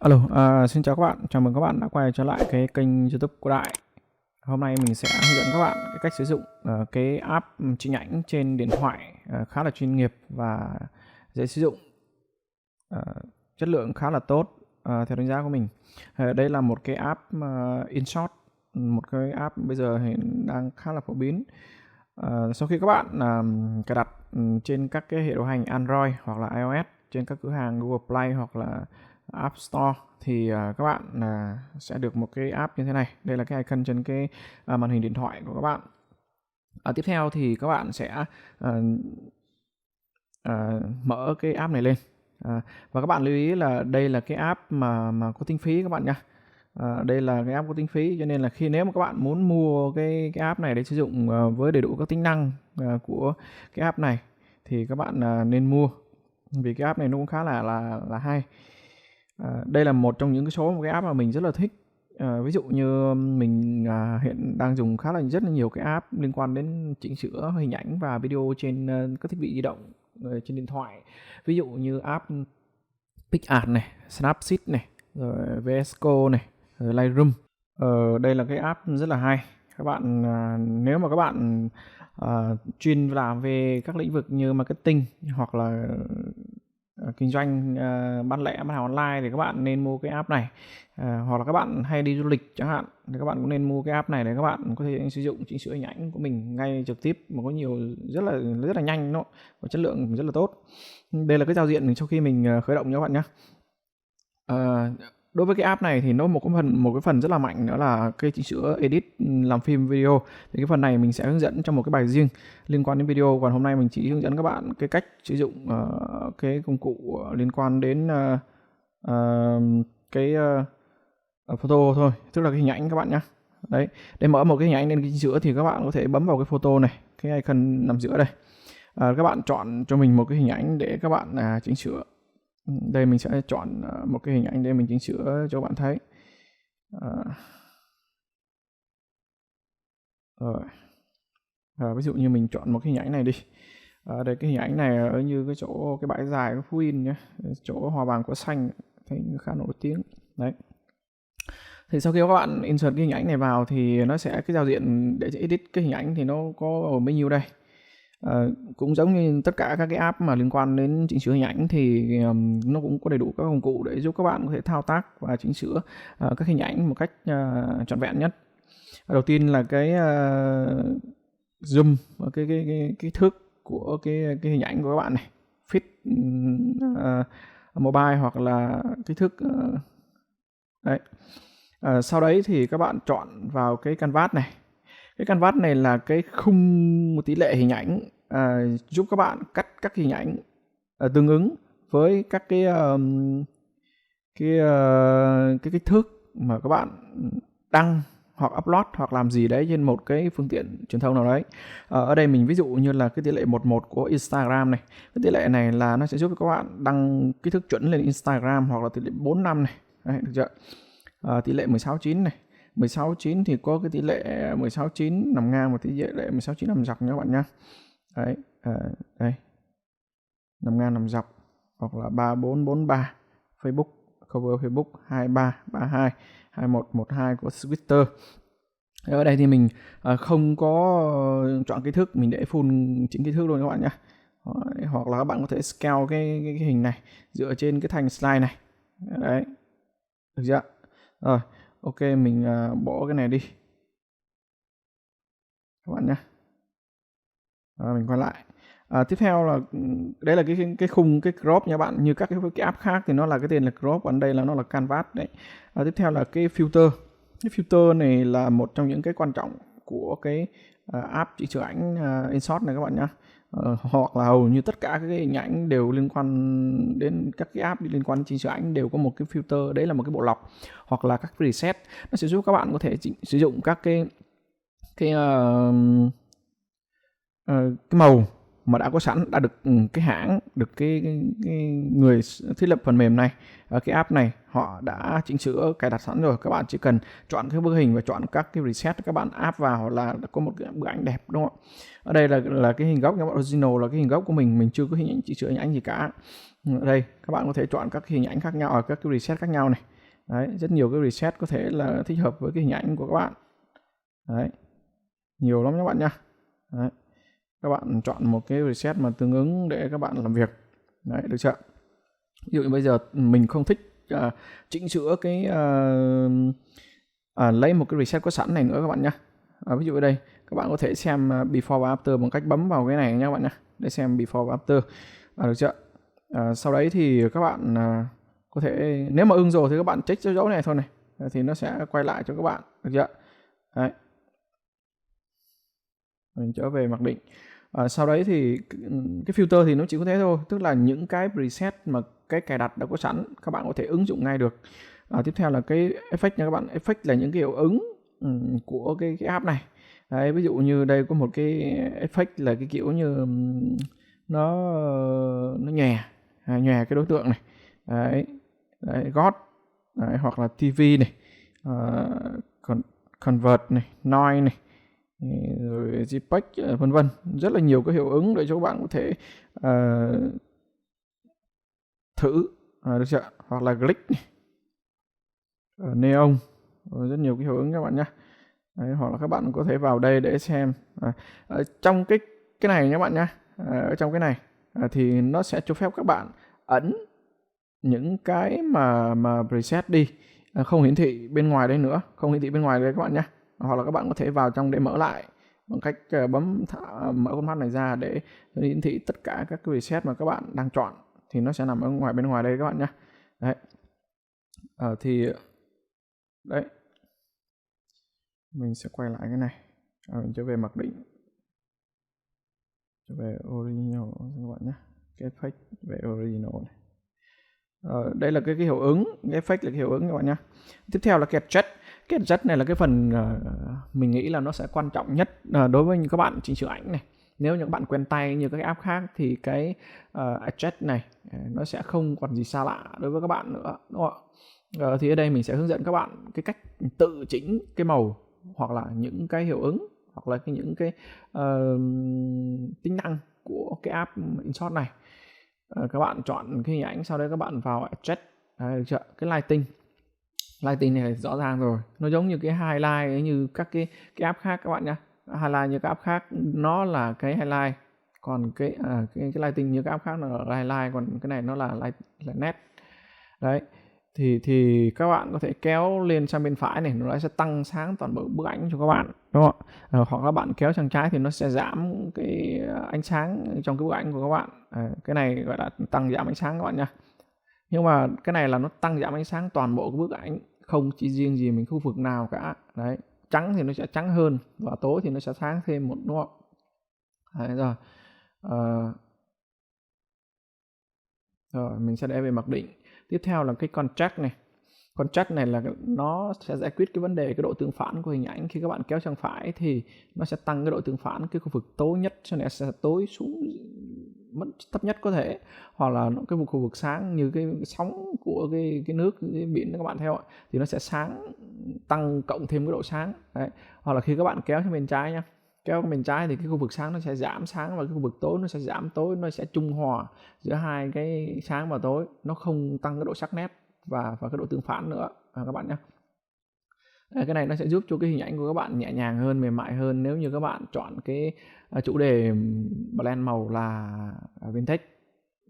Alo, xin chào các bạn, chào mừng các bạn đã quay trở lại cái kênh YouTube của Đại. Hôm nay mình sẽ hướng dẫn các bạn cái cách sử dụng cái app chỉnh ảnh trên điện thoại khá là chuyên nghiệp và dễ sử dụng, ờ, chất lượng khá là tốt theo đánh giá của mình. Đây là một cái app InShot, một cái app bây giờ hiện đang khá là phổ biến. Sau khi các bạn cài đặt trên các cái hệ điều hành Android hoặc là iOS trên các cửa hàng Google Play hoặc là App Store thì các bạn sẽ được một cái app như thế này. Đây là cái icon trên cái màn hình điện thoại của các bạn. Tiếp theo thì các bạn sẽ mở cái app này lên. Và các bạn lưu ý là đây là cái app mà có tính phí các bạn nha. Đây là cái app có tính phí, cho nên là nếu mà các bạn muốn mua cái app này để sử dụng với đầy đủ các tính năng của cái app này thì các bạn nên mua, vì cái app này nó cũng khá là hay. Đây là một trong những cái app mà mình rất là thích. Ví dụ như mình hiện đang dùng rất là nhiều cái app liên quan đến chỉnh sửa hình ảnh và video trên các thiết bị di động, trên điện thoại. Ví dụ như app PicArt này, Snapseed này, rồi VS Code này, rồi Lightroom. Đây là cái app rất là hay. Các bạn nếu mà các bạn chuyên làm về các lĩnh vực như marketing hoặc là kinh doanh bán lẻ, bán hàng online thì các bạn nên mua cái app này. Hoặc là các bạn hay đi du lịch chẳng hạn thì các bạn cũng nên mua cái app này để các bạn có thể sử dụng chỉnh sửa hình ảnh của mình ngay trực tiếp, mà có nhiều rất là nhanh đó, và chất lượng rất là tốt. Đây là cái giao diện sau khi mình khởi động nha các bạn nhé. Đối với cái app này thì nó một cái phần rất là mạnh, đó là cái chỉnh sửa edit làm phim video. Thì cái phần này mình sẽ hướng dẫn trong một cái bài riêng liên quan đến video, còn hôm nay mình chỉ hướng dẫn các bạn cái cách sử dụng cái công cụ liên quan đến cái photo thôi, tức là cái hình ảnh các bạn nhé. Đấy, để mở một cái hình ảnh lên chỉnh sửa thì các bạn có thể bấm vào cái photo này, cái icon nằm giữa đây. Các bạn chọn cho mình một cái hình ảnh để các bạn chỉnh sửa. Đây mình sẽ chọn một cái hình ảnh để mình chỉnh sửa cho các bạn thấy. Ví dụ như mình chọn một cái hình ảnh này đi. Đây, cái hình ảnh này ở như cái chỗ cái bãi dài của Phú Yên nhé, chỗ Hoa Vàng Quả Xanh, thấy khá nổi tiếng. Đấy. Thì sau khi các bạn insert cái hình ảnh này vào thì nó sẽ cái giao diện để edit cái hình ảnh thì nó có ở menu đây. Cũng giống như tất cả các cái app mà liên quan đến chỉnh sửa hình ảnh thì nó cũng có đầy đủ các công cụ để giúp các bạn có thể thao tác và chỉnh sửa các hình ảnh một cách trọn vẹn nhất. Đầu tiên là cái zoom, cái thước của cái hình ảnh của các bạn này, fit mobile hoặc là kích thước đấy. Sau đấy thì các bạn chọn vào cái canvas này. Cái canvas này là cái khung tỷ lệ hình ảnh giúp các bạn cắt các hình ảnh tương ứng với các cái kích thước mà các bạn đăng hoặc upload hoặc làm gì đấy trên một cái phương tiện truyền thông nào đấy. Ở đây mình ví dụ như là cái tỷ lệ 11 của Instagram này. Cái tỷ lệ này là nó sẽ giúp các bạn đăng kích thước chuẩn lên Instagram, hoặc là tỷ lệ 45 này. Đấy, được chưa? Tỷ lệ 16:9 này. 16:9 thì có cái tỷ lệ 16:9 nằm ngang và tỷ lệ 16:9 nằm dọc nha các bạn nhé. Đấy, đây. Nằm ngang nằm dọc, hoặc là 3443 Facebook, cover Facebook, 2332 2112 của Twitter. Ở đây thì mình không có chọn kích thước, mình để full chính kích thước luôn các bạn nhé. Hoặc là các bạn có thể scale cái hình này dựa trên cái thành slide này. Đấy, được chưa? Rồi, ok, mình bỏ cái này đi các bạn nhé. Mình quay lại. Tiếp theo là đấy là cái khung, cái crop nha bạn. Như các cái app khác thì nó là cái tên là crop, còn đây là nó là canvas đấy. Tiếp theo là cái filter. Cái filter này là một trong những cái quan trọng của cái app chỉnh sửa ảnh InShot này các bạn nhé. Hoặc là hầu như tất cả các cái hình ảnh đều liên quan đến các cái app liên quan đến chỉnh sửa ảnh đều có một cái filter, đấy là một cái bộ lọc hoặc là các preset. Nó sẽ giúp các bạn có thể sử dụng các cái màu mà đã có sẵn, đã được cái hãng, được cái người thiết lập phần mềm này, cái app này họ đã chỉnh sửa cài đặt sẵn rồi. Các bạn chỉ cần chọn cái bức hình và chọn các cái preset, các bạn áp vào là có một cái bức ảnh đẹp, đúng không? Ở đây là cái hình gốc, các bạn original là cái hình gốc của mình chưa có hình ảnh chỉnh sửa hình ảnh gì cả. Ở đây các bạn có thể chọn các hình ảnh khác nhau, các cái preset khác nhau này. Đấy, rất nhiều cái preset có thể là thích hợp với cái hình ảnh của các bạn. Đấy, nhiều lắm các bạn nha. Đấy, các bạn chọn một cái preset mà tương ứng để các bạn làm việc. Đấy, được chưa? Ví dụ như bây giờ mình không thích chỉnh sửa cái lấy một cái preset có sẵn này nữa các bạn nhé. Ví dụ ở đây các bạn có thể xem before và after bằng cách bấm vào cái này nha các bạn nhé, để xem before và after. Được chưa? Sau đấy thì các bạn có thể, nếu mà ưng rồi thì các bạn check dấu này thôi này, thì nó sẽ quay lại cho các bạn, được chưa? Đấy, mình trở về mặc định. Sau đấy thì cái filter thì nó chỉ có thế thôi, tức là những cái preset mà cái cài đặt đã có sẵn các bạn có thể ứng dụng ngay được. Tiếp theo là cái effect nha các bạn. Effect là những cái hiệu ứng của cái app này. Đấy, ví dụ như đây có một cái effect là cái kiểu như nó nhòe cái đối tượng này. Đấy, God. Đấy, hoặc là TV này, convert này, noise này, rồi JPEG vân vân, rất là nhiều cái hiệu ứng để cho các bạn có thể thử, được chưa? Hoặc là click này, neon, rất nhiều cái hiệu ứng các bạn nhé. Đấy, hoặc là các bạn có thể vào đây để xem trong cái này nhé các bạn nhé. Ở trong cái này thì nó sẽ cho phép các bạn ẩn những cái mà preset đi, không hiển thị bên ngoài đây nữa, không hiển thị bên ngoài đây các bạn nhé. Hoặc là các bạn có thể vào trong để mở lại bằng cách bấm mở con mắt này ra để hiển thị tất cả các cái preset mà các bạn đang chọn, thì nó sẽ nằm ở bên ngoài đây các bạn nhé. Đấy, thì đấy, mình sẽ quay lại cái này, mình trở về mặc định, trở về original các bạn nhé. Cái effect về original này. Đây là cái hiệu ứng, cái effect là cái hiệu ứng các bạn nhé. Tiếp theo là cái adjust. Cái adjust này là cái phần mình nghĩ là nó sẽ quan trọng nhất đối với các bạn chỉnh sửa ảnh này. Nếu như các bạn quen tay như các app khác thì cái adjust này nó sẽ không còn gì xa lạ đối với các bạn nữa, đúng không ạ? Thì ở đây mình sẽ hướng dẫn các bạn cái cách tự chỉnh cái màu, hoặc là những cái hiệu ứng, hoặc là những cái tính năng của cái app InShot này. Các bạn chọn cái hình ảnh, sau đấy các bạn vào adjust. Đấy, được chưa? Cái lighting này rõ ràng rồi, nó giống như cái highlight như các cái app khác các bạn nhé. Highlight như các app khác nó là cái highlight, còn cái lighting như các app khác là highlight, còn cái này nó là nét. Đấy, thì các bạn có thể kéo lên sang bên phải này, nó sẽ tăng sáng toàn bộ bức ảnh cho các bạn, đúng không ạ? Hoặc các bạn kéo sang trái thì nó sẽ giảm cái ánh sáng trong cái bức ảnh của các bạn. Cái này gọi là tăng giảm ánh sáng các bạn nha. Nhưng mà cái này là nó tăng giảm ánh sáng toàn bộ cái bức ảnh, không chỉ riêng gì mình khu vực nào cả. Đấy, trắng thì nó sẽ trắng hơn, và tối thì nó sẽ sáng thêm một, đúng không? Đấy, rồi. Rồi mình sẽ để về mặc định. Tiếp theo là cái contrast này. Contrast này là nó sẽ giải quyết cái vấn đề cái độ tương phản của hình ảnh. Khi các bạn kéo sang phải thì nó sẽ tăng cái độ tương phản, cái khu vực tối nhất sẽ tối xuống mất thấp nhất có thể, hoặc là cái khu vực sáng như cái sóng của cái nước, cái biển các bạn theo ạ, thì nó sẽ sáng, tăng cộng thêm cái độ sáng. Đấy. Hoặc là khi các bạn kéo sang bên trái nhá, kéo bên trái thì cái khu vực sáng nó sẽ giảm sáng, và cái khu vực tối nó sẽ giảm tối, nó sẽ trung hòa giữa hai cái sáng và tối, nó không tăng cái độ sắc nét và cái độ tương phản nữa các bạn nhé. Cái này nó sẽ giúp cho cái hình ảnh của các bạn nhẹ nhàng hơn, mềm mại hơn nếu như các bạn chọn cái chủ đề blend màu là vintage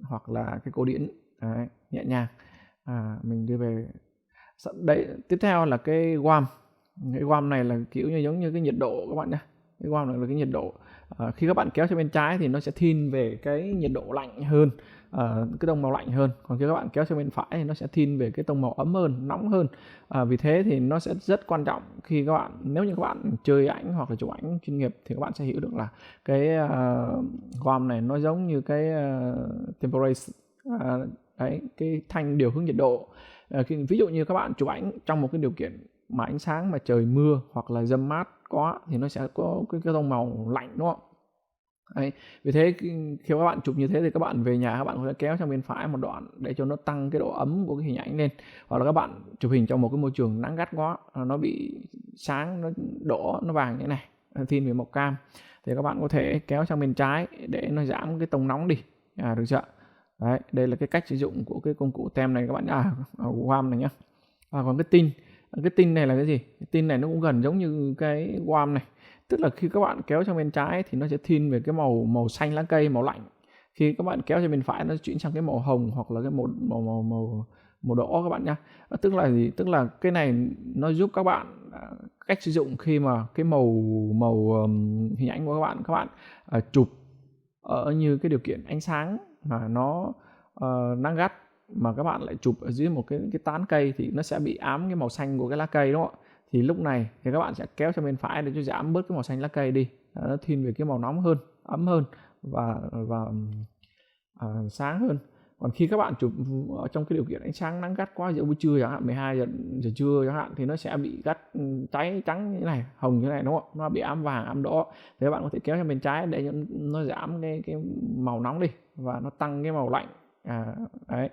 hoặc là cái cổ điển. Đấy, nhẹ nhàng. Mình đưa về đây. Tiếp theo là cái warm. Cái warm này là kiểu như giống như cái nhiệt độ các bạn nhé. Cái warm này là cái nhiệt độ. Khi các bạn kéo sang bên trái thì nó sẽ thiên về cái nhiệt độ lạnh hơn, cái tông màu lạnh hơn. Còn khi các bạn kéo sang bên phải thì nó sẽ thiên về cái tông màu ấm hơn, nóng hơn. Vì thế thì nó sẽ rất quan trọng khi các bạn, nếu như các bạn chơi ảnh hoặc là chụp ảnh chuyên nghiệp thì các bạn sẽ hiểu được là cái warm này nó giống như cái temperature, đấy, cái thanh điều hướng nhiệt độ. Ví dụ như các bạn chụp ảnh trong một cái điều kiện mà ánh sáng mà trời mưa hoặc là râm mát quá thì nó sẽ có cái tông màu lạnh, đúng không? Đấy. Vì thế khi các bạn chụp như thế thì các bạn về nhà các bạn có thể kéo sang bên phải một đoạn để cho nó tăng cái độ ấm của cái hình ảnh lên. Hoặc là các bạn chụp hình trong một cái môi trường nắng gắt quá, nó bị sáng, nó đỏ, nó vàng như thế này, thiên về màu cam, thì các bạn có thể kéo sang bên trái để nó giảm cái tông nóng đi. Được chưa? Đấy, đây là cái cách sử dụng của cái công cụ tem này các bạn warm này nhé. Còn cái tin này là cái gì? Cái tin này nó cũng gần giống như cái WAM này, tức là khi các bạn kéo sang bên trái thì nó sẽ thiên về cái màu xanh lá cây, màu lạnh. Khi các bạn kéo sang bên phải nó chuyển sang cái màu hồng hoặc là cái màu đỏ các bạn nhá. Tức là gì? Tức là cái này nó giúp các bạn cách sử dụng khi mà cái màu hình ảnh của các bạn chụp ở như cái điều kiện ánh sáng mà nó nắng gắt, mà các bạn lại chụp ở dưới một cái tán cây thì nó sẽ bị ám cái màu xanh của cái lá cây, đúng không ạ? Thì lúc này thì các bạn sẽ kéo sang bên phải để cho giảm bớt cái màu xanh lá cây đi, nó thiên về cái màu nóng hơn, ấm hơn và sáng hơn. Còn khi các bạn chụp ở trong cái điều kiện ánh sáng nắng gắt quá, giữa buổi trưa chẳng hạn, 12 giờ trưa chẳng hạn, thì nó sẽ bị gắt, cháy trắng như thế này, hồng như thế này, đúng không? Nó bị ám vàng, ám đỏ. Thì các bạn có thể kéo sang bên trái để nó giảm cái màu nóng đi và nó tăng cái màu lạnh. Đấy.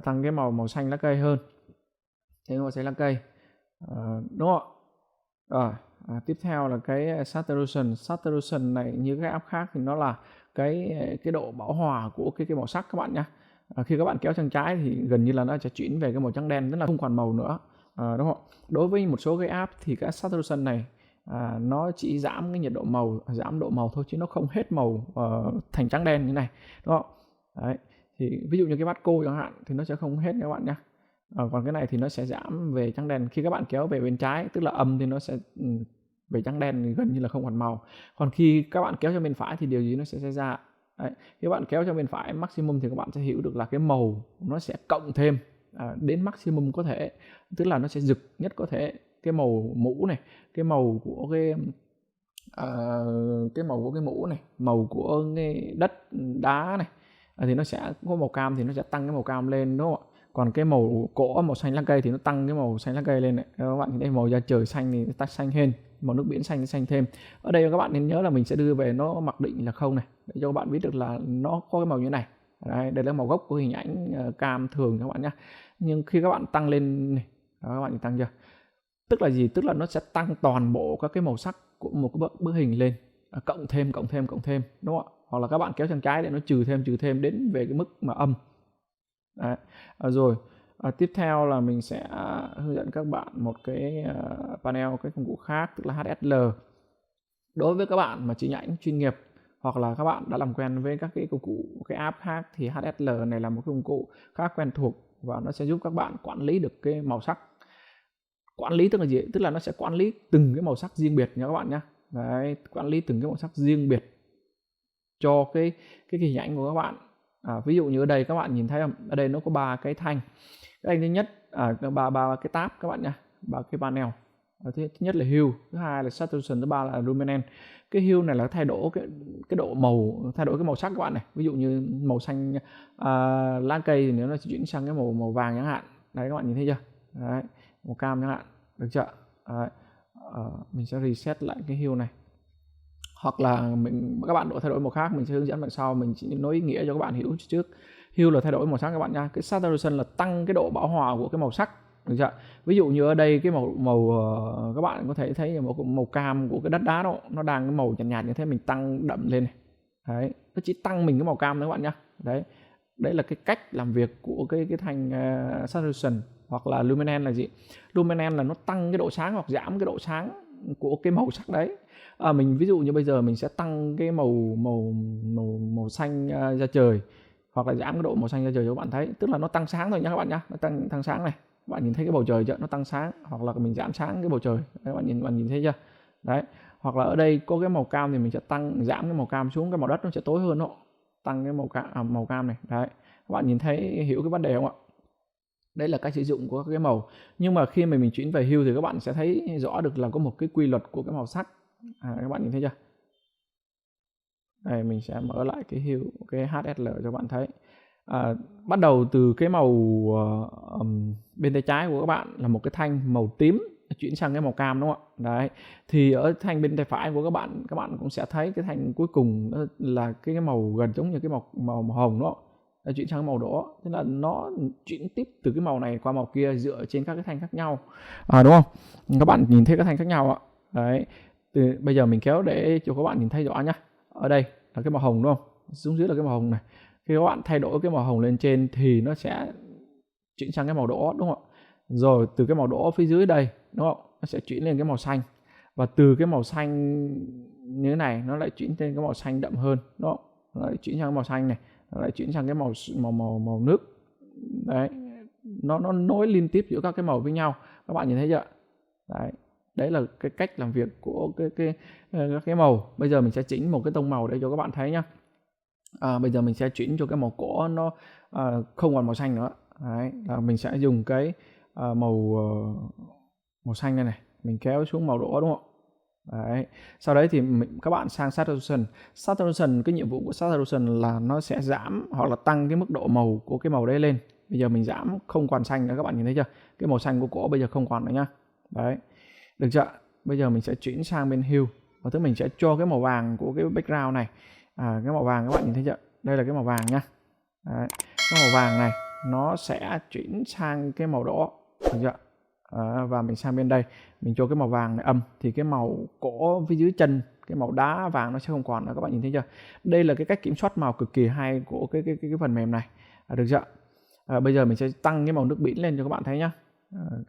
Tăng cái màu xanh lá cây hơn. Thế màu xanh lá cây. Đúng không? Tiếp theo là cái saturation. Saturation này như các app khác thì nó là cái độ bão hòa của cái màu sắc các bạn nhé. Khi các bạn kéo sang trái thì gần như là nó sẽ chuyển về cái màu trắng đen, tức là không còn màu nữa. Đúng không? Đối với một số cái app thì cái saturation này nó chỉ giảm cái nhiệt độ màu, giảm độ màu thôi, chứ nó không hết màu thành trắng đen như này, đúng không? Đấy. Thì ví dụ như cái bát cô chẳng hạn thì nó sẽ không hết các bạn nhé. Còn cái này thì nó sẽ giảm về trắng đen. Khi các bạn kéo về bên trái, tức là âm, thì nó sẽ về trắng đen thì gần như là không còn màu. Còn khi các bạn kéo cho bên phải thì điều gì nó sẽ xảy ra? Đấy. Khi các bạn kéo cho bên phải maximum thì các bạn sẽ hiểu được là cái màu nó sẽ cộng thêm đến maximum có thể, tức là nó sẽ rực nhất có thể. Cái màu mũ này, cái màu của cái màu của cái mũ này, màu của cái đất đá này, thì nó sẽ có màu cam thì nó sẽ tăng cái màu cam lên, đúng không ạ? Còn cái màu cỏ, màu xanh lá cây thì nó tăng cái màu xanh lá cây lên này. Các bạn nhìn thấy màu da trời xanh thì tắt xanh hơn, màu nước biển xanh thì xanh thêm. Ở đây các bạn nên nhớ là mình sẽ đưa về nó mặc định là không này, để cho các bạn biết được là nó có cái màu như thế này. Đây là màu gốc của hình ảnh cam thường các bạn nhé. Nhưng khi các bạn tăng lên này, các bạn nhìn tăng chưa? Tức là gì? Tức là nó sẽ tăng toàn bộ các cái màu sắc của một cái bức hình lên, cộng thêm, đúng không ạ? Hoặc là các bạn kéo sang trái để nó trừ thêm đến về cái mức mà âm. Đấy. Rồi tiếp theo là mình sẽ hướng dẫn các bạn một cái panel, cái công cụ khác, tức là HSL. Đối với các bạn mà chụp ảnh chuyên nghiệp hoặc là các bạn đã làm quen với các cái công cụ, cái app khác, thì HSL này là một công cụ khá quen thuộc và nó sẽ giúp các bạn quản lý được cái màu sắc. Quản lý tức là gì? Tức là nó sẽ quản lý từng cái màu sắc riêng biệt nha các bạn nhé. Đấy, quản lý từng cái màu sắc riêng biệt cho cái hình ảnh của các bạn. Ví dụ như ở đây các bạn nhìn thấy không? Ở đây nó có 3 cái thanh. Cái thanh thứ nhất ba cái tab các bạn nhé, 3 cái panel. Thứ nhất là hue, thứ hai là saturation, thứ ba là luminance. Cái hue này là thay đổi cái độ màu, thay đổi cái màu sắc các bạn này. Ví dụ như màu xanh lá cây thì nếu nó chuyển sang cái màu vàng chẳng hạn. Đấy, các bạn nhìn thấy chưa? Đấy, màu cam chẳng hạn, được chưa? Đấy. Mình sẽ reset lại cái hue này, hoặc là các bạn thay đổi màu khác, mình sẽ hướng dẫn bạn sau. Mình chỉ nói ý nghĩa cho các bạn hiểu trước. Hue là thay đổi màu sắc các bạn nha. Cái saturation là tăng cái độ bão hòa của cái màu sắc, được chưa? Ví dụ như ở đây cái màu các bạn có thể thấy màu cam của cái đất đá đó, nó đang cái màu nhạt nhạt như thế, mình tăng đậm lên này. Đấy, nó chỉ tăng mình cái màu cam thôi các bạn nhá. Đấy là cái cách làm việc của cái thanh saturation. Hoặc là luminance là gì? Luminance là nó tăng cái độ sáng hoặc giảm cái độ sáng của cái màu sắc đấy. Mình ví dụ như bây giờ mình sẽ tăng cái màu xanh da trời, hoặc là giảm cái độ màu xanh da trời cho các bạn thấy, tức là nó tăng sáng thôi nhá các bạn nhá. Nó tăng sáng này, các bạn nhìn thấy cái bầu trời chưa? Nó tăng sáng. Hoặc là mình giảm sáng cái bầu trời, các bạn nhìn thấy chưa? Đấy. Hoặc là ở đây có cái màu cam thì mình sẽ giảm cái màu cam xuống, cái màu đất nó sẽ tối hơn đó. Tăng cái màu cam này. Đấy. Các bạn nhìn thấy, hiểu cái vấn đề không ạ? Đấy là cách sử dụng của cái màu. Nhưng mà khi mà mình chuyển về hue thì các bạn sẽ thấy rõ được là có một cái quy luật của cái màu sắc. Các bạn nhìn thấy chưa? Đây, mình sẽ mở lại cái hue, cái HSL cho các bạn thấy. Bắt đầu từ cái màu bên tay trái của các bạn là một cái thanh màu tím chuyển sang cái màu cam, đúng không ạ? Đấy. Thì ở thanh bên tay phải của các bạn cũng sẽ thấy cái thanh cuối cùng đó là cái màu gần giống như cái màu hồng đó. Nó chuyển sang cái màu đỏ, tức là nó chuyển tiếp từ cái màu này qua màu kia dựa trên các cái thanh khác nhau, đúng không? Các bạn nhìn thấy các thanh khác nhau ạ. Đấy. Thì bây giờ mình kéo để cho các bạn nhìn thấy rõ nhá. Ở đây là cái màu hồng, đúng không? Xuống dưới là cái màu hồng này. Khi các bạn thay đổi cái màu hồng lên trên thì nó sẽ chuyển sang cái màu đỏ, đúng không ạ? Rồi từ cái màu đỏ phía dưới đây, đúng không? Nó sẽ chuyển lên cái màu xanh. Và từ cái màu xanh như thế này nó lại chuyển lên cái màu xanh đậm hơn, đúng không? Nó lại chuyển sang cái màu xanh này, nó lại chuyển sang cái màu nước. Đấy, nó nối liên tiếp giữa các cái màu với nhau. Các bạn nhìn thấy chưa? Đấy là cái cách làm việc của cái màu. Bây giờ mình sẽ chỉnh một cái tông màu để cho các bạn thấy nhá. Bây giờ mình sẽ chuyển cho cái màu cỏ nó không còn màu xanh nữa. Đấy, là mình sẽ dùng cái màu xanh này, mình kéo xuống màu đỏ, đúng không? Đấy. Sau đấy thì các bạn sang saturation. Saturation, cái nhiệm vụ của saturation là nó sẽ giảm hoặc là tăng cái mức độ màu của cái màu đấy lên. Bây giờ mình giảm không còn xanh nữa, các bạn nhìn thấy chưa? Cái màu xanh của cỏ bây giờ không còn nữa nhá. Đấy. Được chưa? Bây giờ mình sẽ chuyển sang bên hue. Và thứ mình sẽ cho cái màu vàng của cái background này. Cái màu vàng các bạn nhìn thấy chưa? Đây là cái màu vàng nhá. Đấy. Cái màu vàng này nó sẽ chuyển sang cái màu đỏ. Được chưa? Và mình sang bên đây, mình cho cái màu vàng này âm thì cái màu cỏ phía dưới chân, cái màu đá vàng nó sẽ không còn nữa, các bạn nhìn thấy chưa? Đây là cái cách kiểm soát màu cực kỳ hay của cái phần mềm này. Được chưa? Bây giờ mình sẽ tăng cái màu nước biển lên cho các bạn thấy nhá.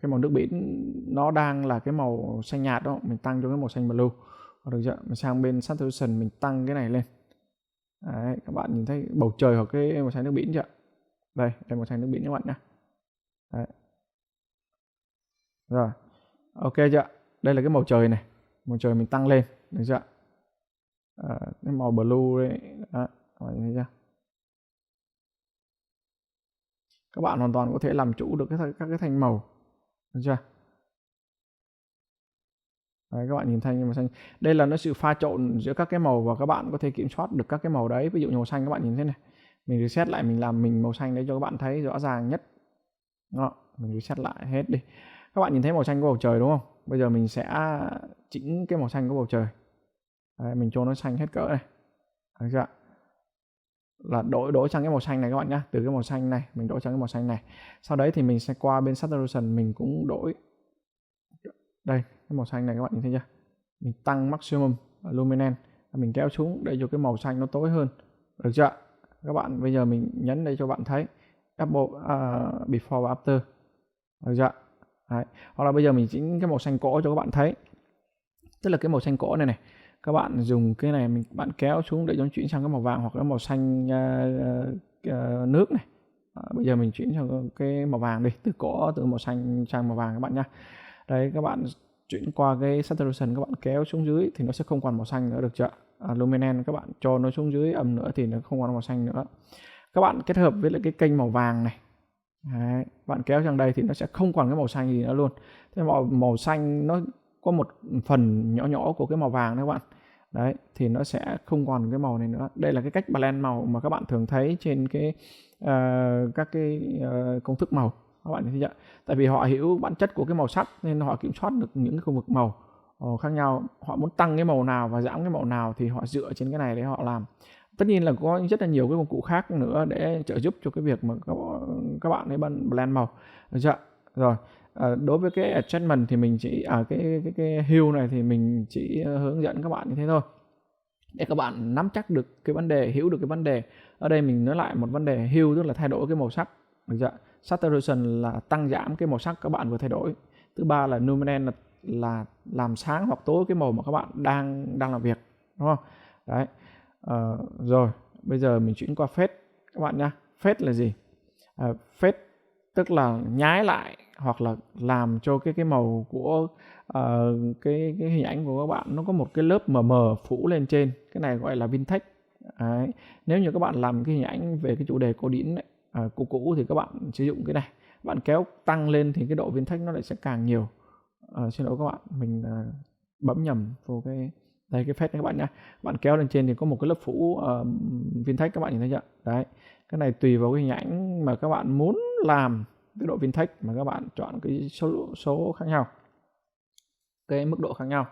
Cái màu nước biển nó đang là cái màu xanh nhạt đó, mình tăng cho cái màu xanh blue. Được chưa? Mình sang bên saturation mình tăng cái này lên. Đấy, các bạn nhìn thấy bầu trời hoặc cái màu xanh nước biển chưa? Đây màu xanh nước biển các bạn nhá. Đấy. Rồi, ok chưa? Đây là cái màu trời này, màu trời mình tăng lên, được chưa? Cái màu blue đấy, đó, các bạn thấy chưa? Các bạn hoàn toàn có thể làm chủ được các cái thanh màu, được chưa? Đấy, các bạn nhìn thấy màu xanh. Đây là nó sự pha trộn giữa các cái màu và các bạn có thể kiểm soát được các cái màu đấy. Ví dụ như màu xanh các bạn nhìn thế này, mình reset lại, mình làm mình màu xanh để cho các bạn thấy rõ ràng nhất. Đó, mình reset lại hết đi. Các bạn nhìn thấy màu xanh của bầu trời đúng không? Bây giờ mình sẽ chỉnh cái màu xanh của bầu trời. Đấy, mình cho nó xanh hết cỡ này. Được chưa? Là đổi sang cái màu xanh này các bạn nhé. Từ cái màu xanh này mình đổi sang cái màu xanh này. Sau đấy thì mình sẽ qua bên saturation, mình cũng đổi. Đây, cái màu xanh này các bạn nhìn thấy chưa? Mình tăng maximum luminance, mình kéo xuống để cho cái màu xanh nó tối hơn. Được chưa? Các bạn bây giờ mình nhấn đây cho bạn thấy before và after. Được chưa? Đấy. Hoặc là bây giờ mình chỉnh cái màu xanh cỏ cho các bạn thấy. Tức là cái màu xanh cỏ này các bạn dùng cái này bạn kéo xuống để cho nó chuyển sang cái màu vàng hoặc cái màu xanh nước này. Bây giờ mình chuyển sang cái màu vàng đi, từ màu xanh sang màu vàng các bạn nhá. Đấy, các bạn chuyển qua cái saturation, các bạn kéo xuống dưới thì nó sẽ không còn màu xanh nữa, được chưa? Luminance các bạn cho nó xuống dưới âm nữa thì nó không còn màu xanh nữa. Các bạn kết hợp với lại cái kênh màu vàng này. Đấy, bạn kéo sang đây thì nó sẽ không còn cái màu xanh gì nữa luôn. Thế màu xanh nó có một phần nhỏ nhỏ của cái màu vàng đó các bạn. Đấy, thì nó sẽ không còn cái màu này nữa. Đây là cái cách blend màu mà các bạn thường thấy trên cái các cái công thức màu. Các bạn thấy chưa? Tại vì họ hiểu bản chất của cái màu sắc nên họ kiểm soát được những cái khu vực màu khác nhau. Họ muốn tăng cái màu nào và giảm cái màu nào thì họ dựa trên cái này để họ làm. Tất nhiên là có rất là nhiều cái công cụ khác nữa để trợ giúp cho cái việc mà các bạn ấy blend màu, được chưa? Rồi, đối với cái adjustment thì mình chỉ cái hue này thì mình chỉ hướng dẫn các bạn như thế thôi, để các bạn nắm chắc được cái vấn đề, hiểu được cái vấn đề. Ở đây mình nói lại một vấn đề, hue tức là thay đổi cái màu sắc, được chưa? Saturation là tăng giảm cái màu sắc các bạn vừa thay đổi. Thứ ba là luminance là làm sáng hoặc tối cái màu mà các bạn đang làm việc, đúng không? Đấy. Rồi, bây giờ mình chuyển qua fade các bạn nhá. Fade là gì? Fade tức là nhái lại hoặc là làm cho cái màu của cái hình ảnh của các bạn nó có một cái lớp mờ mờ phủ lên trên. Cái này gọi là vintage. Đấy. Nếu như các bạn làm cái hình ảnh về cái chủ đề cổ điển cũ thì các bạn sử dụng cái này. Bạn kéo tăng lên thì cái độ vintage nó lại sẽ càng nhiều. Xin lỗi các bạn, mình bấm nhầm vô cái đây cái fade các bạn nhá. Bạn kéo lên trên thì có một cái lớp phủ vintage, các bạn nhìn thấy chưa? Đấy. Cái này tùy vào cái hình ảnh mà các bạn muốn làm cái độ vintage mà các bạn chọn cái số khác nhau, cái mức độ khác nhau.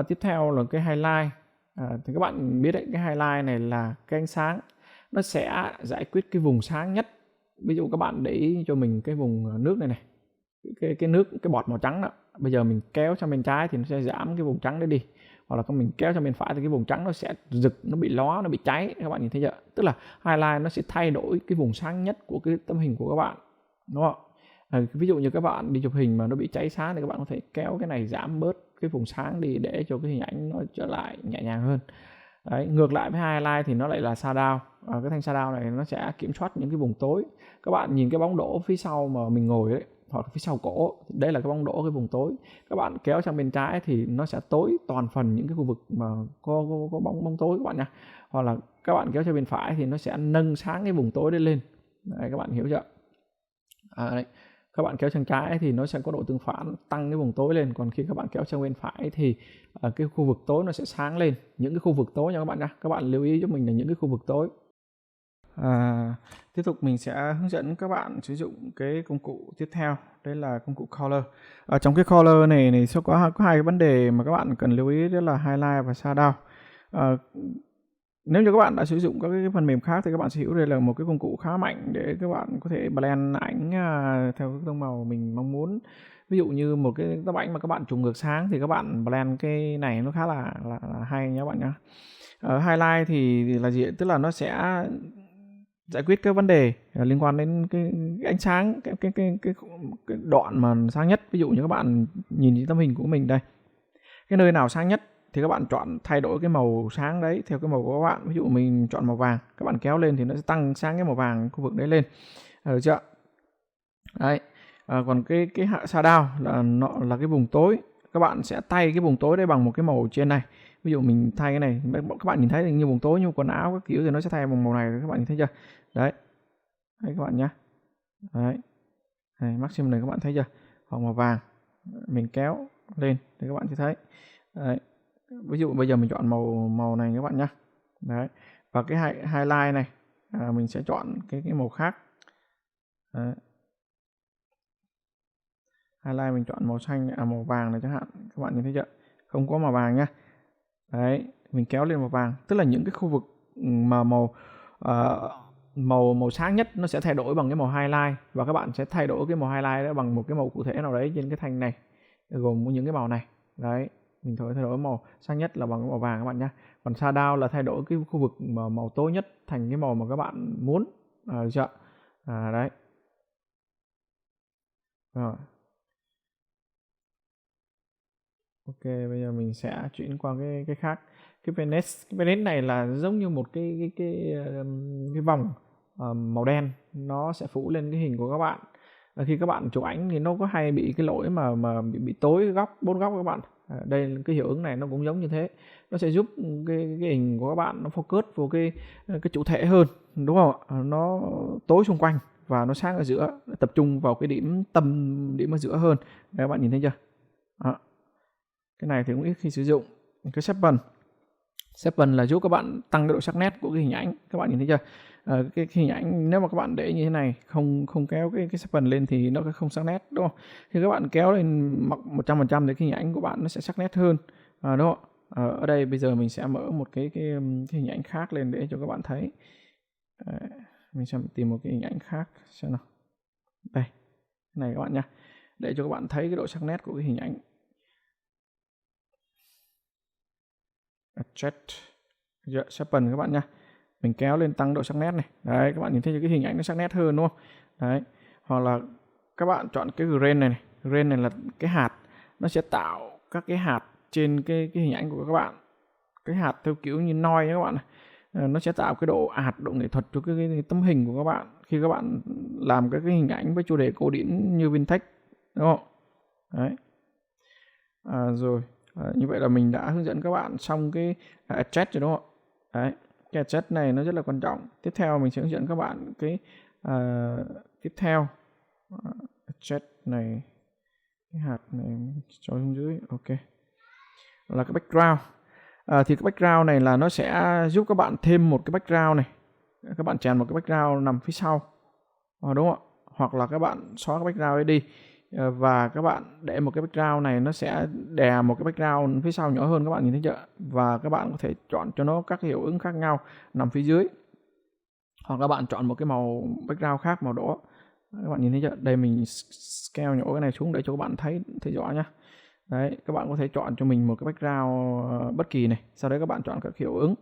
Tiếp theo là cái highlight. Thì các bạn biết đấy, cái highlight này là cái ánh sáng, nó sẽ giải quyết cái vùng sáng nhất. Ví dụ các bạn để ý cho mình cái vùng nước này, cái nước, cái bọt màu trắng đó. Bây giờ mình kéo sang bên trái thì nó sẽ giảm cái vùng trắng đấy đi, hoặc là mình kéo sang bên phải thì cái vùng trắng nó sẽ rực, nó bị lóa, nó bị cháy. Các bạn nhìn thấy chưa? Tức là highlight nó sẽ thay đổi cái vùng sáng nhất của cái tấm hình của các bạn, đúng không? Ví dụ như các bạn đi chụp hình mà nó bị cháy sáng thì các bạn có thể kéo cái này giảm bớt cái vùng sáng đi để cho cái hình ảnh nó trở lại nhẹ nhàng hơn. Đấy, ngược lại với highlight thì nó lại là shadow. Cái thanh shadow này nó sẽ kiểm soát những cái vùng tối. Các bạn nhìn cái bóng đổ phía sau mà mình ngồi đấy, hoặc phía sau cổ, đây là cái bóng đổ, cái vùng tối. Các bạn kéo sang bên trái thì nó sẽ tối toàn phần những cái khu vực mà có bóng tối các bạn nha. Hoặc là các bạn kéo sang bên phải thì nó sẽ nâng sáng cái vùng tối đấy lên. Đấy, các bạn hiểu chưa? Đấy. Các bạn kéo sang trái thì nó sẽ có độ tương phản tăng cái vùng tối lên, còn khi các bạn kéo sang bên phải thì cái khu vực tối nó sẽ sáng lên. Những cái khu vực tối nha các bạn nha. Các bạn lưu ý giúp mình là những cái khu vực tối. Tiếp tục mình sẽ hướng dẫn các bạn sử dụng cái công cụ tiếp theo, đây là công cụ Color. Trong cái Color này sẽ có hai cái vấn đề mà các bạn cần lưu ý, đó là Highlight và Shadow. Nếu như các bạn đã sử dụng các cái phần mềm khác thì các bạn sẽ hiểu đây là một cái công cụ khá mạnh để các bạn có thể blend ảnh theo cái tông màu mình mong muốn. Ví dụ như một cái tấm ảnh mà các bạn trùng ngược sáng thì các bạn blend cái này nó khá là hay nha các bạn nhé. Highlight thì là gì? Tức là nó sẽ giải quyết các vấn đề liên quan đến cái ánh sáng, cái đoạn mà sáng nhất. Ví dụ như các bạn nhìn tấm hình của mình đây, cái nơi nào sáng nhất thì các bạn chọn thay đổi cái màu sáng đấy theo cái màu của các bạn. Ví dụ mình chọn màu vàng, các bạn kéo lên thì nó sẽ tăng sáng cái màu vàng khu vực đấy lên, được chưa? Đấy. Còn cái shadow là nó là cái vùng tối. Các bạn sẽ thay cái vùng tối đấy bằng một cái màu trên này. Ví dụ mình thay cái này, các bạn nhìn thấy như vùng tối như quần áo các kiểu thì nó sẽ thay bằng màu này, các bạn nhìn thấy chưa? Đấy. Đấy các bạn nhé. Đấy. Này, maximum này các bạn thấy chưa? Hoặc màu vàng. Mình kéo lên thì các bạn sẽ thấy. Đấy. Ví dụ bây giờ mình chọn màu này các bạn nhé. Đấy. Và cái highlight này mình sẽ chọn cái màu khác. Đấy. Highlight mình chọn màu xanh, màu vàng này chẳng hạn, các bạn nhìn thấy chưa? Không có màu vàng nhá. Đấy, mình kéo lên màu vàng, tức là những cái khu vực mà màu sáng nhất nó sẽ thay đổi bằng cái màu highlight, và các bạn sẽ thay đổi cái màu highlight đó bằng một cái màu cụ thể nào đấy trên cái thanh này, gồm những cái màu này. Đấy, mình thay đổi màu sáng nhất là bằng cái màu vàng các bạn nhé. Còn shadow là thay đổi cái khu vực mà màu tối nhất thành cái màu mà các bạn muốn, được chưa? Đấy. Rồi. Ok, bây giờ mình sẽ chuyển qua cái khác. Cái Venice này là giống như một cái vòng màu đen, nó sẽ phủ lên cái hình của các bạn. Khi các bạn chụp ảnh thì nó có hay bị cái lỗi mà bị tối góc, 4 góc các bạn. Đây cái hiệu ứng này nó cũng giống như thế. Nó sẽ giúp cái hình của các bạn nó focus vào cái chủ thể hơn, đúng không ạ? Nó tối xung quanh và nó sáng ở giữa, tập trung vào cái điểm ở giữa hơn. Đấy, các bạn nhìn thấy chưa? Đó. Cái này thì cũng ít khi sử dụng. Cái Sharpen là giúp các bạn tăng cái độ sắc nét của cái hình ảnh. Các bạn nhìn thấy chưa? Cái hình ảnh nếu mà các bạn để như thế này, không kéo cái Sharpen lên thì nó không sắc nét, đúng không? Khi các bạn kéo lên 100% thì cái hình ảnh của bạn nó sẽ sắc nét hơn, đúng không? Ở đây bây giờ mình sẽ mở một cái hình ảnh khác lên để cho các bạn thấy. Mình sẽ tìm một cái hình ảnh khác xem nào. Đây, cái này các bạn nha, để cho các bạn thấy cái độ sắc nét của cái hình ảnh. Adjust Sharpen các bạn nha. Mình kéo lên tăng độ sắc nét này. Đấy, các bạn nhìn thấy cái hình ảnh nó sắc nét hơn, đúng không? Đấy. Hoặc là các bạn chọn cái grain này. Grain này là cái hạt, nó sẽ tạo các cái hạt trên cái hình ảnh của các bạn. Cái hạt theo kiểu như noi các bạn này. Nó sẽ tạo cái độ ạt, độ nghệ thuật cho cái tấm hình của các bạn khi các bạn làm các cái hình ảnh với chủ đề cổ điển như vintage, đúng không? Đấy. Rồi. Như vậy là mình đã hướng dẫn các bạn xong cái adjust rồi, đúng không? Đấy, cái adjust này nó rất là quan trọng. Tiếp theo mình sẽ hướng dẫn các bạn cái tiếp theo. Adjust này, cái hạt này cho xuống dưới, ok, là cái background. Thì cái background này là nó sẽ giúp các bạn thêm một cái background này. Các bạn chèn một cái background nằm phía sau, đúng không ạ? Hoặc là các bạn xóa cái background ấy đi, và các bạn để một cái background này, nó sẽ đè một cái background phía sau nhỏ hơn, các bạn nhìn thấy chưa? Và các bạn có thể chọn cho nó các hiệu ứng khác nhau nằm phía dưới, hoặc các bạn chọn một cái màu background khác, màu đỏ. Các bạn nhìn thấy chưa? Đây mình scale nhỏ cái này xuống để cho các bạn thấy rõ nhá. Đấy, các bạn có thể chọn cho mình một cái background bất kỳ này, sau đấy các bạn chọn các hiệu ứng,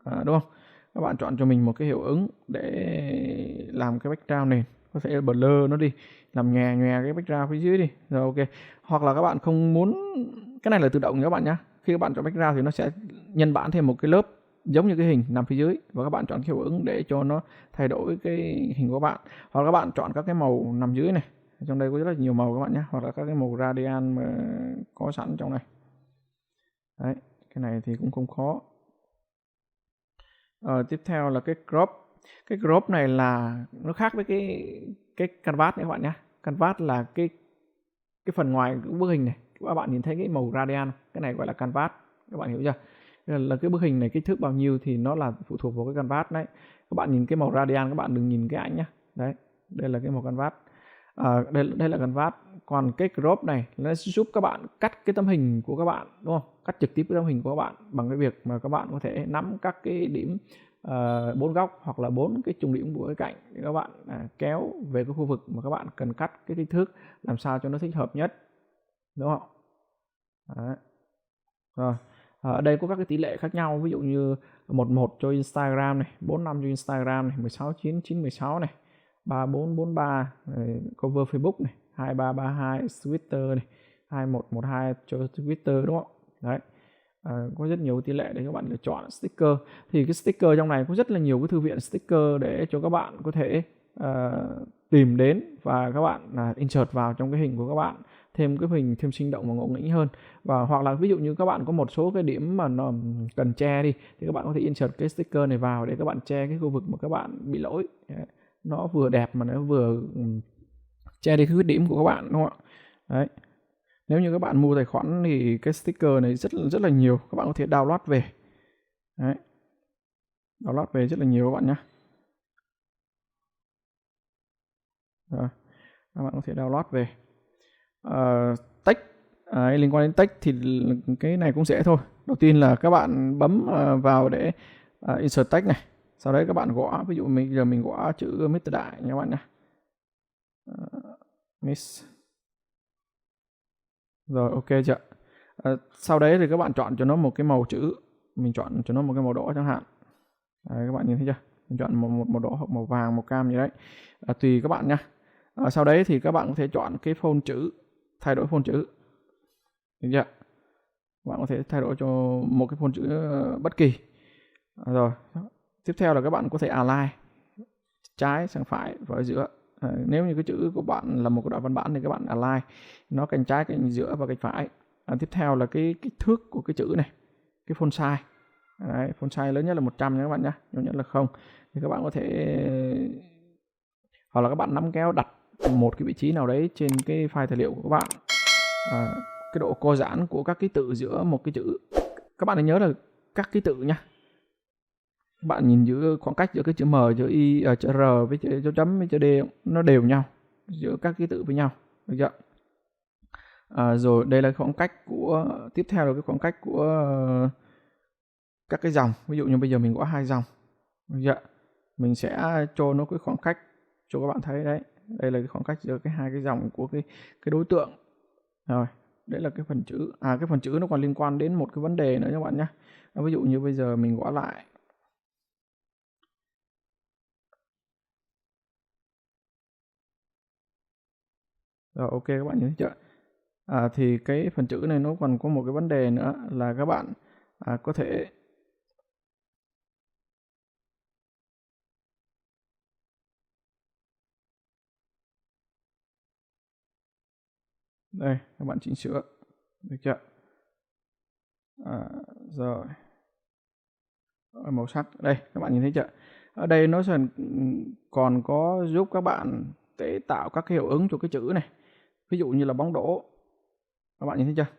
đúng không? Các bạn chọn cho mình một cái hiệu ứng để làm cái background nền, có thể blur nó đi, làm nhòe nhòe cái background phía dưới đi. Rồi ok. Hoặc là các bạn không muốn, cái này là tự động nha các bạn nhé. Khi các bạn chọn background thì nó sẽ nhân bản thêm một cái lớp giống như cái hình nằm phía dưới, và các bạn chọn hiệu ứng để cho nó thay đổi cái hình của các bạn. Hoặc là các bạn chọn các cái màu nằm dưới này, trong đây có rất là nhiều màu các bạn nhé, hoặc là các cái màu radial mà có sẵn trong này. Đấy, cái này thì cũng không khó. Tiếp theo là cái crop. Cái crop này là nó khác với cái canvas này các bạn nhé. Canvas là cái phần ngoài của bức hình này, các bạn nhìn thấy cái màu radial, cái này gọi là canvas, các bạn hiểu chưa? Là cái bức hình này kích thước bao nhiêu thì nó là phụ thuộc vào cái canvas đấy. Các bạn nhìn cái màu radial, các bạn đừng nhìn cái ảnh nhé. Đấy, đây là cái màu canvas. Đây là canvas. Còn cái crop này nó sẽ giúp các bạn cắt cái tấm hình của các bạn, đúng không? Cắt trực tiếp cái tấm hình của các bạn bằng cái việc mà các bạn có thể nắm các cái điểm 4 góc hoặc là 4 cái trung điểm của cái cạnh để các bạn kéo về cái khu vực mà các bạn cần cắt cái kích thước làm sao cho nó thích hợp nhất, đúng không? Đấy. Rồi, ở đây có các cái tỷ lệ khác nhau, ví dụ như 11 cho Instagram này, 45 cho Instagram này, 16:9, 9:16 này, 34:43 cover Facebook này, 23:32 Twitter này, 21:12 cho Twitter, đúng không? Đấy. Có rất nhiều tỷ lệ để các bạn lựa chọn sticker. Thì cái sticker trong này có rất là nhiều cái thư viện sticker để cho các bạn có thể tìm đến và các bạn insert vào trong cái hình của các bạn, thêm cái hình thêm sinh động và ngộ nghĩnh hơn. Và hoặc là ví dụ như các bạn có một số cái điểm mà nó cần che đi thì các bạn có thể insert cái sticker này vào để các bạn che cái khu vực mà các bạn bị lỗi. Nó vừa đẹp mà nó vừa che đi cái khuyết điểm của các bạn, đúng không ạ? Đấy. Nếu như các bạn mua tài khoản thì cái sticker này rất là nhiều, các bạn có thể download về. Đấy. Download về rất là nhiều các bạn nhé. Rồi, các bạn có thể download về. Text, liên quan đến text thì cái này cũng dễ thôi. Đầu tiên là các bạn bấm vào để insert text này. Sau đấy các bạn gõ, ví dụ mình gõ chữ Mr. Đại nha các bạn nhé. Miss. Rồi ok chưa? Sau đấy thì các bạn chọn cho nó một cái màu chữ, mình chọn cho nó một cái màu đỏ chẳng hạn. Đấy, các bạn nhìn thấy chưa? Mình chọn một màu đỏ hoặc màu vàng, màu cam như đấy. Tùy các bạn nha. Sau đấy thì các bạn có thể chọn cái font chữ, thay đổi font chữ. Được chưa? Bạn có thể thay đổi cho một cái font chữ bất kỳ. Rồi, tiếp theo là các bạn có thể align trái sang phải và ở giữa. Nếu như cái chữ của bạn là một cái đoạn văn bản thì các bạn align nó cạnh trái, cạnh giữa và cạnh phải. Tiếp theo là cái kích thước của cái chữ này, cái font size. Đấy, font size lớn nhất là 100 nha các bạn nhé, nhỏ nhất là 0. Thì các bạn có thể, hoặc là các bạn nắm kéo đặt một cái vị trí nào đấy trên cái file tài liệu của các bạn. Cái độ co giãn của các ký tự giữa một cái chữ, các bạn hãy nhớ là các ký tự nha. Các bạn nhìn giữa khoảng cách giữa cái chữ M, chữ Y, chữ R với chữ chấm với chữ D nó đều nhau giữa các ký tự với nhau, được chưa? Rồi đây là khoảng cách của, tiếp theo là cái khoảng cách của các cái dòng. Ví dụ như bây giờ mình có 2 dòng, được chưa? Mình sẽ cho nó cái khoảng cách cho các bạn thấy đấy. Đây là cái khoảng cách giữa cái hai cái dòng của cái đối tượng. Rồi, đấy là cái phần chữ. Cái phần chữ nó còn liên quan đến một cái vấn đề nữa các bạn nhé. Ví dụ như bây giờ mình gõ lại. Rồi ok các bạn nhìn thấy chưa? Thì cái phần chữ này nó còn có một cái vấn đề nữa là các bạn có thể đây, các bạn chỉnh sửa, được chưa? Rồi màu sắc đây, các bạn nhìn thấy chưa? Ở đây nó sẽ còn có giúp các bạn để tạo các cái hiệu ứng cho cái chữ này. Ví dụ như là bóng đổ, các bạn nhìn thấy chưa?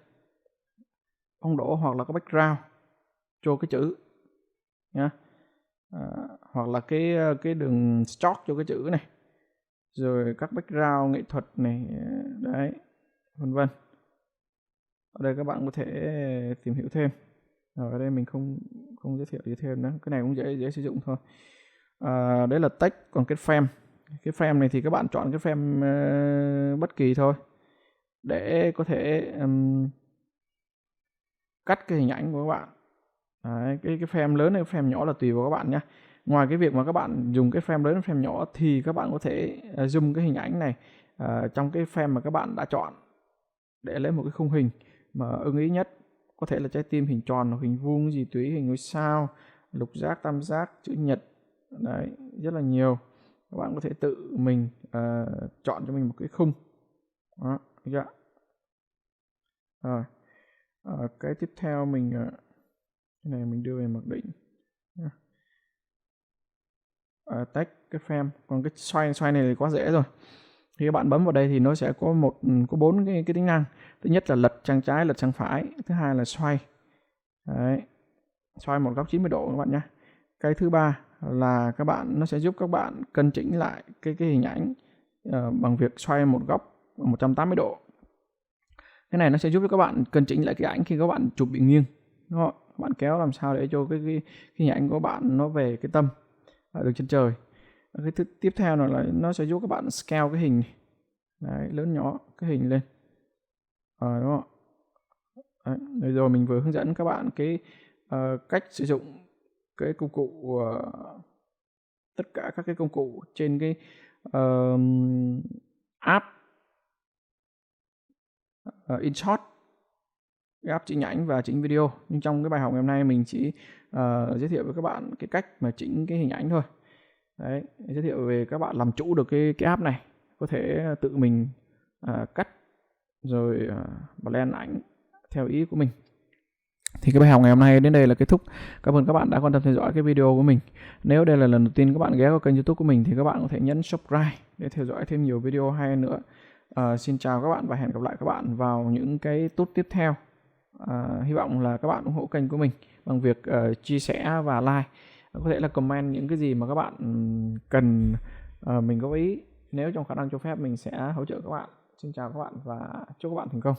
Bóng đổ hoặc là cái background cho cái chữ nhá. Hoặc là cái đường stroke cho cái chữ này, rồi các background nghệ thuật này, đấy, vân vân. Ở đây các bạn có thể tìm hiểu thêm. Ở đây mình không giới thiệu gì thêm nữa, cái này cũng dễ sử dụng thôi. Đấy là text. Còn cái frame này thì các bạn chọn cái frame bất kỳ thôi để có thể cắt cái hình ảnh của các bạn. Đấy, cái frame lớn hay frame nhỏ là tùy vào các bạn nhé. Ngoài cái việc mà các bạn dùng cái frame lớn frame nhỏ thì các bạn có thể zoom cái hình ảnh này trong cái frame mà các bạn đã chọn để lấy một cái khung hình mà ưng ý nhất, có thể là trái tim, hình tròn hoặc hình vuông gì tùy, hình ngôi sao, lục giác, tam giác, chữ nhật. Đấy, rất là nhiều. Các bạn có thể tự mình chọn cho mình một cái khung. Đó, được chưa? Rồi. Cái tiếp theo mình cái này mình đưa về mặc định. Tách cái frame, còn cái xoay này thì quá dễ rồi. Khi các bạn bấm vào đây thì nó sẽ có 4 cái tính năng. Thứ nhất là lật sang trái, lật sang phải. Thứ hai là xoay. Đấy. Xoay một góc 90 độ các bạn nhé. Cái thứ ba là nó sẽ giúp các bạn cân chỉnh lại cái hình ảnh bằng việc xoay một góc 180 độ. Cái này nó sẽ giúp cho các bạn cân chỉnh lại cái ảnh khi các bạn chụp bị nghiêng. Đúng không? Các bạn kéo làm sao để cho cái hình ảnh của bạn nó về cái tâm được trên trời. Cái tiếp theo là nó sẽ giúp các bạn scale cái hình này. Đấy, lớn nhỏ cái hình lên. Đúng không? Đấy, rồi mình vừa hướng dẫn các bạn cái cách sử dụng cái công cụ tất cả các cái công cụ trên cái app InShot, cái app chỉnh ảnh và chỉnh video. Nhưng trong cái bài học ngày hôm nay mình chỉ giới thiệu với các bạn cái cách mà chỉnh cái hình ảnh thôi. Đấy, giới thiệu về các bạn làm chủ được cái app này, có thể tự mình cắt rồi blend ảnh theo ý của mình. Thì cái bài học ngày hôm nay đến đây là kết thúc. Cảm ơn các bạn đã quan tâm theo dõi cái video của mình. Nếu đây là lần đầu tiên các bạn ghé vào kênh YouTube của mình thì các bạn có thể nhấn subscribe để theo dõi thêm nhiều video hay nữa. Xin chào các bạn và hẹn gặp lại các bạn vào những cái tút tiếp theo. Hy vọng là các bạn ủng hộ kênh của mình bằng việc chia sẻ và like. Có thể là comment những cái gì mà các bạn cần mình góp ý. Nếu trong khả năng cho phép mình sẽ hỗ trợ các bạn. Xin chào các bạn và chúc các bạn thành công.